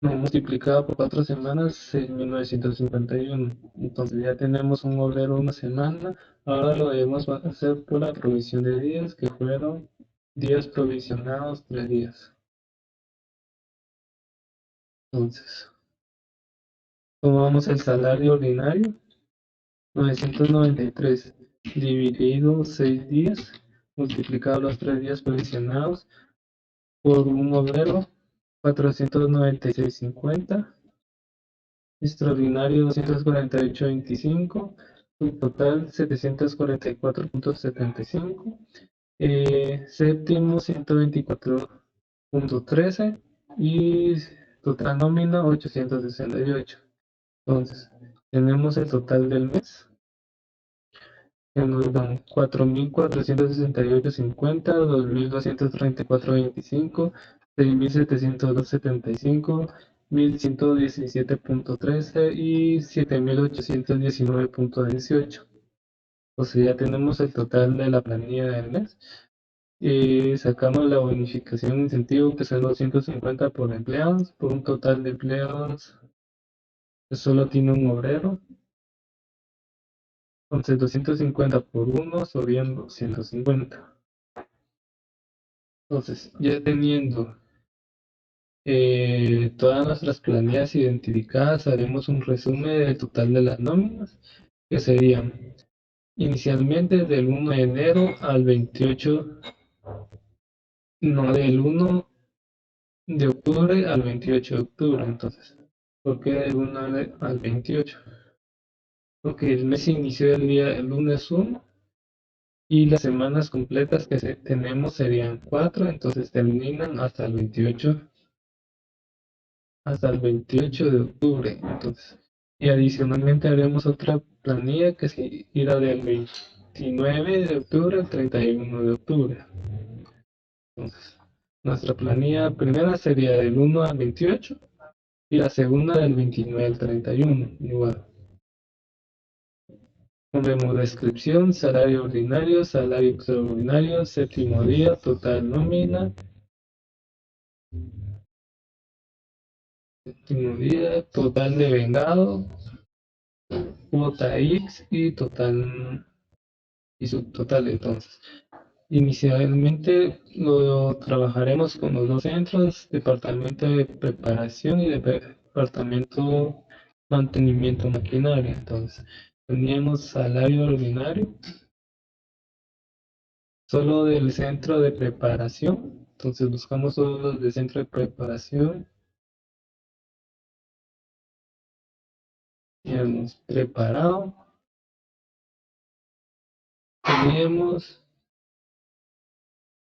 no, multiplicado por 4 semanas, 6.951. Entonces ya tenemos un obrero una semana. Ahora lo debemos hacer por la provisión de días, que fueron días provisionados 3 días. Entonces, tomamos el salario ordinario, 993 dividido 6 días, multiplicado los 3 días provisionados por un obrero, 496.50. Extraordinario, 248.25. Un total 744.75. Séptimo, 124.13. Y total nómina, 868. Entonces, tenemos el total del mes, que nos dan 4.468.50, 2.234.25, 6.702.75, 1117.13 y 7819.18. O sea, ya tenemos el total de la planilla del mes. Y sacamos la bonificación incentivo que son 250 por empleados, por un total de empleados que solo tiene un obrero. Entonces 250 por uno serían 250. Entonces, ya teniendo todas nuestras planillas identificadas, haremos un resumen del total de las nóminas, que serían inicialmente del 1 de enero al 28, no, del 1 de octubre al 28 de octubre. Entonces, ¿por qué del 1 al 28? Porque el mes inició el lunes 1 y las semanas completas que tenemos serían 4, entonces terminan hasta el 28 de octubre. Entonces, y adicionalmente haremos otra planilla que se irá del 29 de octubre al 31 de octubre. Entonces, nuestra planilla primera sería del 1 al 28 y la segunda del 29 al 31. Igual. Ponemos descripción, salario ordinario, salario extraordinario, séptimo día, total nómina, séptimo día, total de vengado, cuota X y total y subtotal. Entonces, inicialmente lo trabajaremos con los dos centros, departamento de preparación y departamento mantenimiento maquinaria. Entonces, teníamos salario ordinario solo del centro de preparación. Entonces, buscamos solo los del centro de preparación y hemos preparado. Teníamos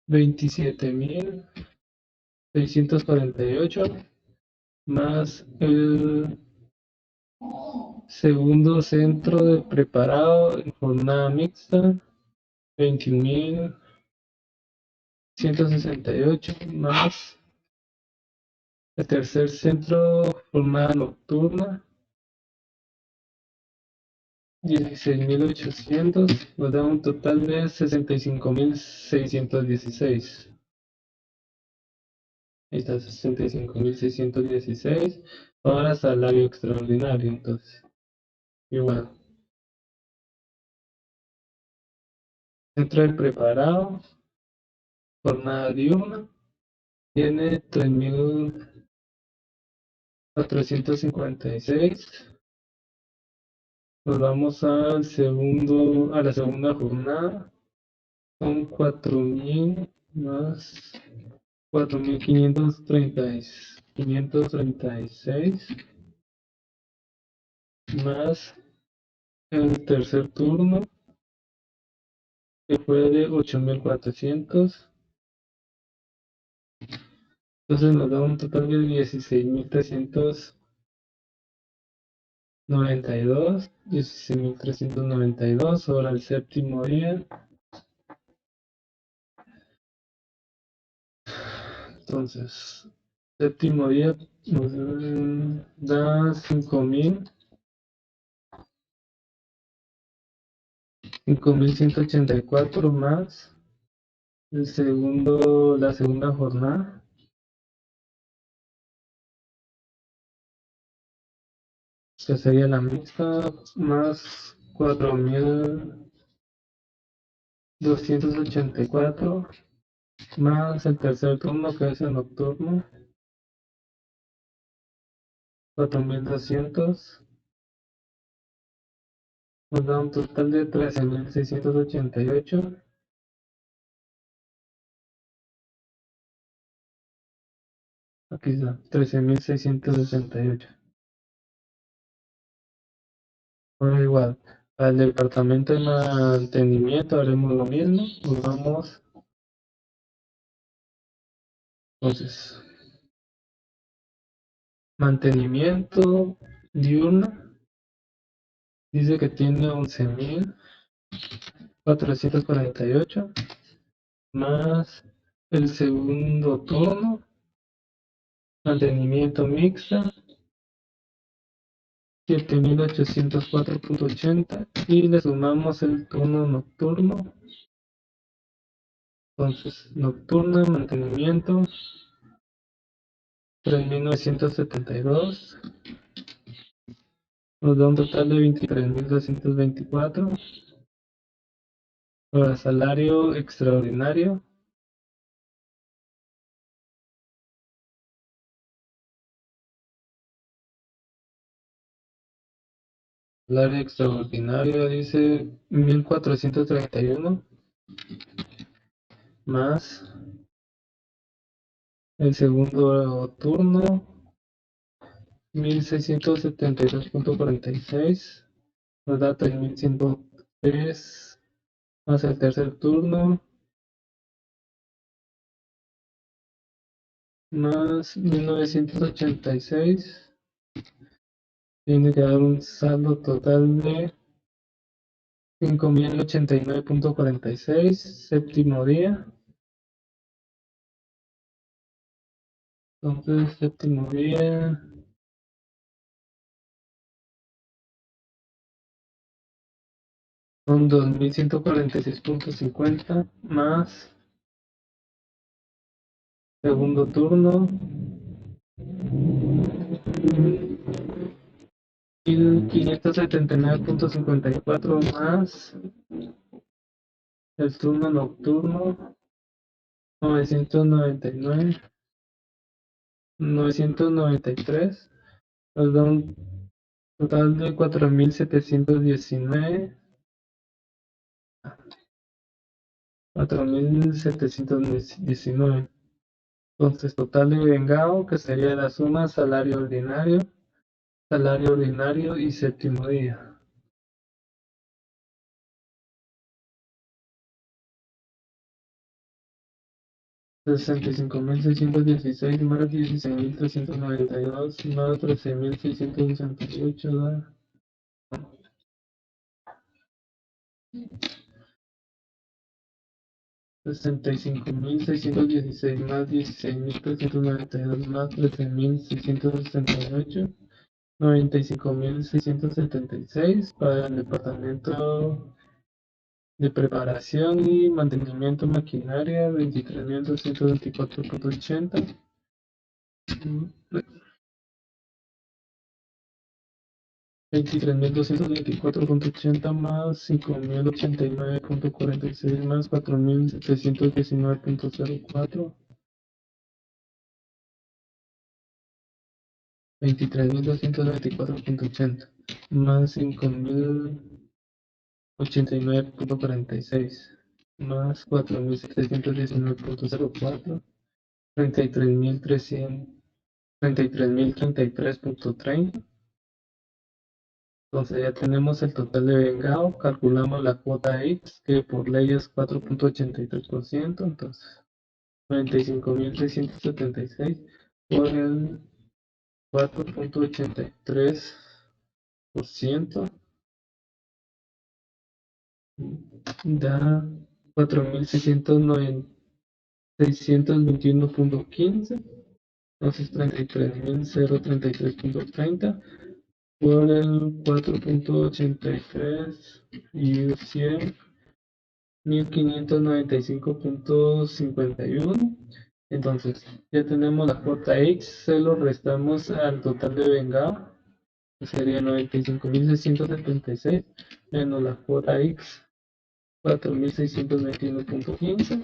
27.648 más el segundo centro de preparado en jornada mixta, 21.168 más el tercer centro jornada nocturna, 16.800, nos da un total de 65.616. Ahí está, 65.616. Ahora salario extraordinario, entonces. Igual. Centro de preparado, jornada diurna, tiene 3.456. Nos vamos a la segunda jornada, son 4.000 más 4.536 más el tercer turno, que fue de 8.400. Entonces nos da un total de 16.392 ahora el séptimo día. Entonces, séptimo día nos da 5.184 más la segunda jornada, que sería la mixta, más 4.284 más el tercer turno, que es el nocturno, 4.200, nos da un total de 13.688. Aquí está, 13.688. Bueno, igual, al departamento de mantenimiento haremos lo mismo. Nos vamos, entonces, mantenimiento diurno. Dice que tiene 11.448 más el segundo turno, mantenimiento mixta, 7.804.80 y le sumamos el turno nocturno. Entonces, nocturna, mantenimiento, 3.972, nos da un total de 23.224. Ahora, salario extraordinario, dice 1.431 más el segundo turno, 1.672.46, nos da 3.103 más el tercer turno, más 1.986, tiene que dar un saldo total de 5.089.46, séptimo día. Entonces, séptimo día, son 2.146.50 más segundo turno, 1.579.54 más el turno nocturno, 993, nos da un total de 4.719. Entonces, total de vengado, que sería la suma salario ordinario y séptimo día. 65.616 más 16.392 más 13.668 da 65.616 más 16.392 más 13.668, 95.676 para el departamento de preparación y mantenimiento de maquinaria, 23.224.80. 23.224.80 más 5.089.46 más 4.719.04. 23.224.80 más 5.089.46 más 4.719.04. 33.033.30. Entonces ya tenemos el total de vengado, calculamos la cuota X, que por ley es 4.83%, entonces 95.676 por el 4.83% da 4.621.15, entonces 33.033.30 por el 4.83 y 100, 1595.51. Entonces ya tenemos la cuota X, se lo restamos al total de vengado, que sería 95.676 menos la cuota X, 4.621.15,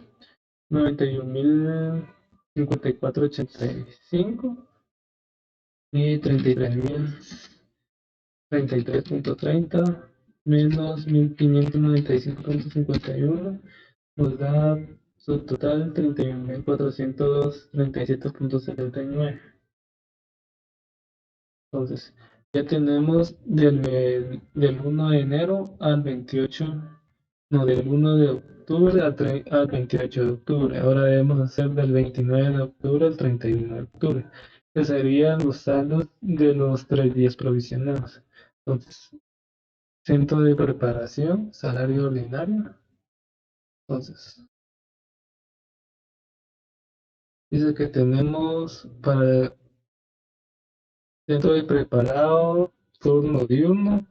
91.054.85 y 33.033.30 menos 1.595.51 nos da su total 31.437.79. Entonces, ya tenemos del 1 de enero al 28, no, del 1 de octubre al 28 de octubre. Ahora debemos hacer del 29 de octubre al 31 de octubre, que serían los saldos de los 3 días provisionales. Entonces, centro de preparación, salario ordinario. Entonces, dice que tenemos para centro de preparado turno diurno,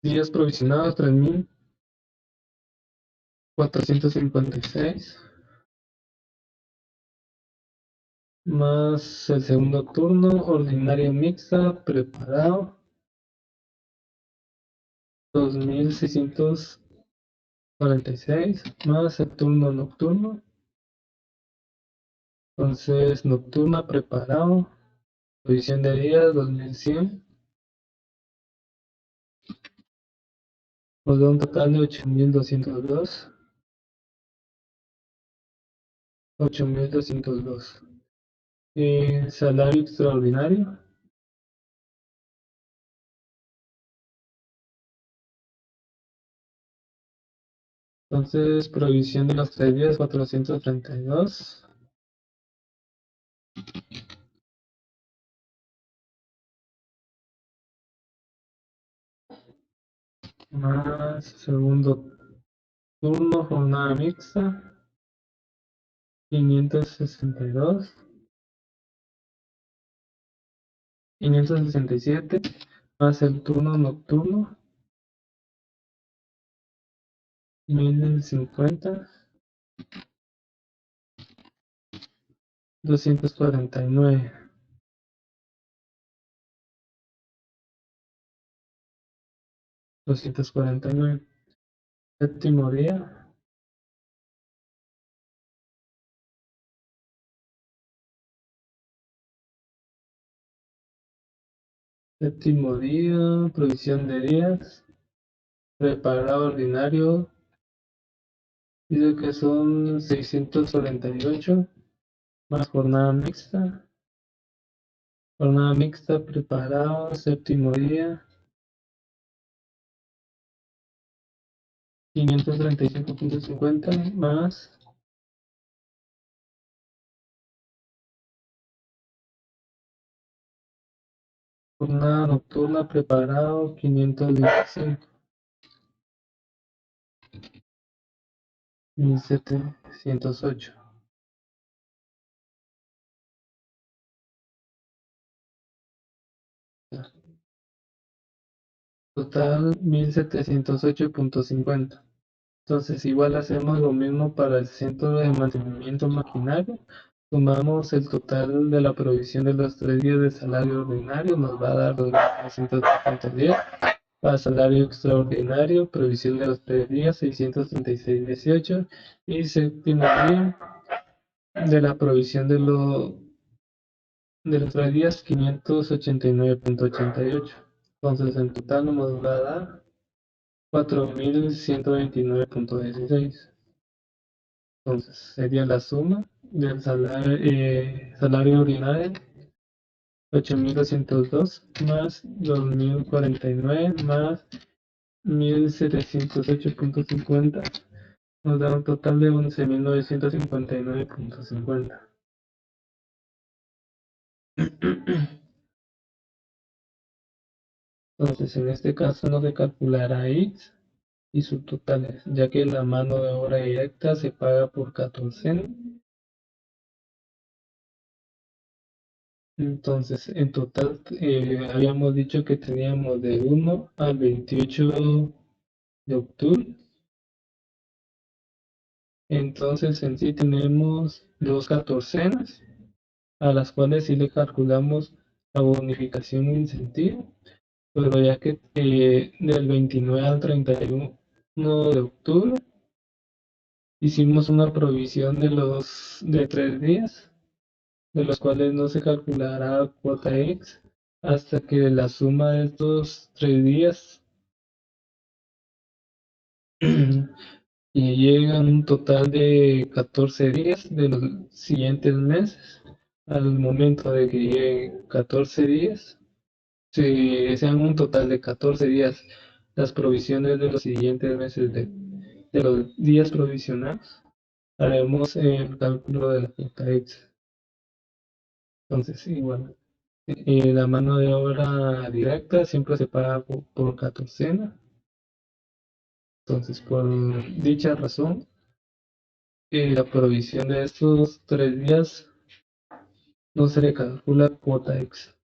días provisionados 3.456, más el segundo turno, ordinario mixta, preparado, 2.646, más el turno nocturno. Entonces, nocturna, preparado, provisión de días, 2100, nos da un total de 8.202. 8.202. Salario extraordinario. Entonces, provisión de los 3 días, 432. Más segundo turno, jornada mixta, 562. 567, más el turno nocturno, 1050. 249. 249. Séptimo día. Séptimo día, provisión de días, preparado ordinario, dice que son 648, más jornada mixta, preparado, séptimo día, 535.50, más jornada nocturna, preparado, 525, 1.708. Total 1.708.50. Entonces igual hacemos lo mismo para el centro de mantenimiento maquinario. Sumamos el total de la provisión de los 3 días de salario ordinario, nos va a dar 2.310. Para salario extraordinario, provisión de los 3 días, 636.18. Y séptimo día de la provisión de los 3 días, 589.88. Entonces en total nos va a dar 4.129.16. Entonces sería la suma del salario ordinario, 8.202 más 2.049 más 1.708.50, nos da un total de 11.959.50. Entonces en este caso no se calculará X y sus totales, ya que la mano de obra directa se paga por 14. Entonces, en total, habíamos dicho que teníamos del 1 al 28 de octubre. Entonces, en sí tenemos dos catorcenas, a las cuales sí le calculamos la bonificación y incentivo, pero ya que del 29 al 31 de octubre hicimos una provisión de 3 días, de los cuales no se calculará cuota X hasta que la suma de estos 3 días y llegan un total de 14 días de los siguientes meses. Al momento de que lleguen 14 días, si sean un total de 14 días las provisiones de los siguientes meses de los días provisionados, haremos el cálculo de la cuota extra. Entonces, igual, la mano de obra directa siempre se paga por catorcena. Entonces, por dicha razón, la provisión de estos 3 días no se le calcula cuota extra.